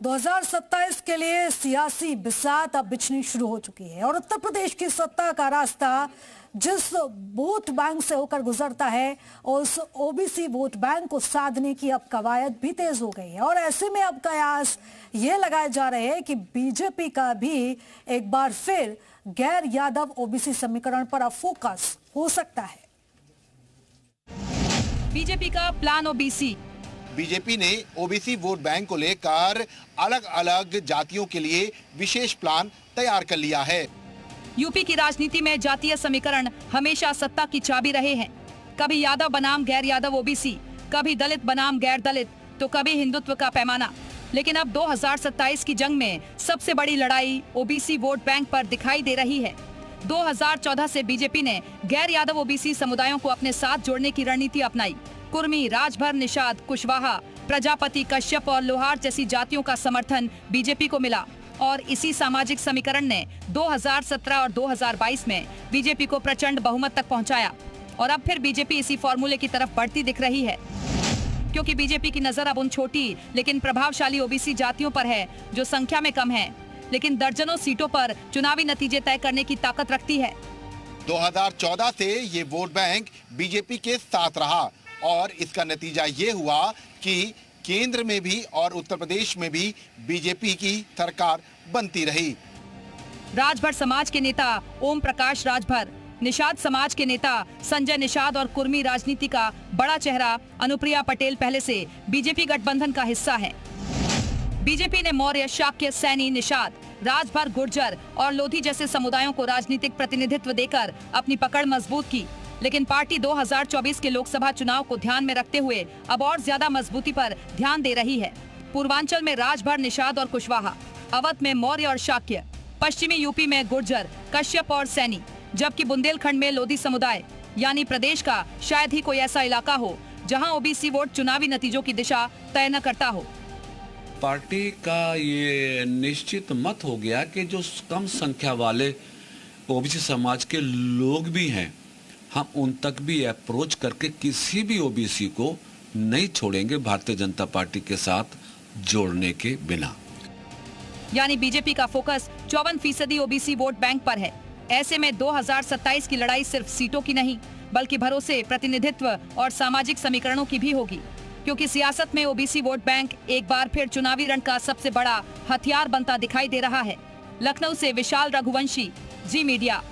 2027 के लिए सियासी बिसात अब बिछनी शुरू हो चुकी है और उत्तर प्रदेश की सत्ता का रास्ता जिस वोट बैंक से होकर गुजरता है उस ओबीसी वोट बैंक को साधने की अब कवायद भी तेज हो गई है। और ऐसे में अब कयास ये लगाए जा रहे हैं कि बीजेपी का भी एक बार फिर गैर यादव ओबीसी समीकरण पर अब फोकस हो सकता है। बीजेपी का प्लान ओबीसी। बीजेपी ने ओबीसी वोट बैंक को लेकर अलग अलग जातियों के लिए विशेष प्लान तैयार कर लिया है। यूपी की राजनीति में जातीय समीकरण हमेशा सत्ता की चाबी रहे हैं। कभी यादव बनाम गैर यादव ओबीसी, कभी दलित बनाम गैर दलित, तो कभी हिंदुत्व का पैमाना। लेकिन अब 2027 की जंग में सबसे बड़ी लड़ाई ओबीसी वोट बैंक पर दिखाई दे रही है। 2014 से बीजेपी ने गैर यादव ओबीसी समुदायों को अपने साथ जोड़ने की रणनीति अपनाई। कुर्मी, राजभर, निषाद, कुशवाहा, प्रजापति, कश्यप और लोहार जैसी जातियों का समर्थन बीजेपी को मिला और इसी सामाजिक समीकरण ने 2017 और 2022 में बीजेपी को प्रचंड बहुमत तक पहुंचाया। और अब फिर बीजेपी इसी फॉर्मूले की तरफ बढ़ती दिख रही है, क्योंकि बीजेपी की नजर अब उन छोटी लेकिन प्रभावशाली ओबीसी जातियों पर है जो संख्या में कम है, लेकिन दर्जनों सीटों पर चुनावी नतीजे तय करने की ताकत रखती है। 2014 से ये वोट बैंक बीजेपी के साथ रहा और इसका नतीजा ये हुआ कि केंद्र में भी और उत्तर प्रदेश में भी बीजेपी की सरकार बनती रही। राजभर समाज के नेता ओम प्रकाश राजभर, निषाद समाज के नेता संजय निषाद और कुर्मी राजनीति का बड़ा चेहरा अनुप्रिया पटेल पहले से बीजेपी गठबंधन का हिस्सा है। बीजेपी ने मौर्य, शाक्य, सैनी, निषाद, राजभर, गुर्जर और लोधी जैसे समुदायों को राजनीतिक प्रतिनिधित्व देकर अपनी पकड़ मजबूत की। लेकिन पार्टी 2024 के लोकसभा चुनाव को ध्यान में रखते हुए अब और ज्यादा मजबूती पर ध्यान दे रही है। पूर्वांचल में राजभर, निषाद और कुशवाहा, अवध में मौर्य और शाक्य, पश्चिमी यूपी में गुर्जर, कश्यप और सैनी, जबकि बुंदेलखंड में लोधी समुदाय। यानी प्रदेश का शायद ही कोई ऐसा इलाका हो जहां ओबीसी वोट चुनावी नतीजों की दिशा तय न करता हो। पार्टी का ये निश्चित मत हो गया कि जो कम संख्या वाले ओबीसी समाज के लोग भी हैं, हम उन तक भी अप्रोच करके किसी भी ओबीसी को नहीं छोड़ेंगे भारतीय जनता पार्टी के साथ जोड़ने के बिना। यानी बीजेपी का फोकस 54% ओबीसी वोट बैंक पर है। ऐसे में 2027 की लड़ाई सिर्फ सीटों की नहीं बल्कि भरोसे, प्रतिनिधित्व और सामाजिक समीकरणों की भी होगी, क्योंकि सियासत में ओबीसी वोट बैंक एक बार फिर चुनावी रण का सबसे बड़ा हथियार बनता दिखाई दे रहा है। लखनऊ से विशाल रघुवंशी, जी मीडिया।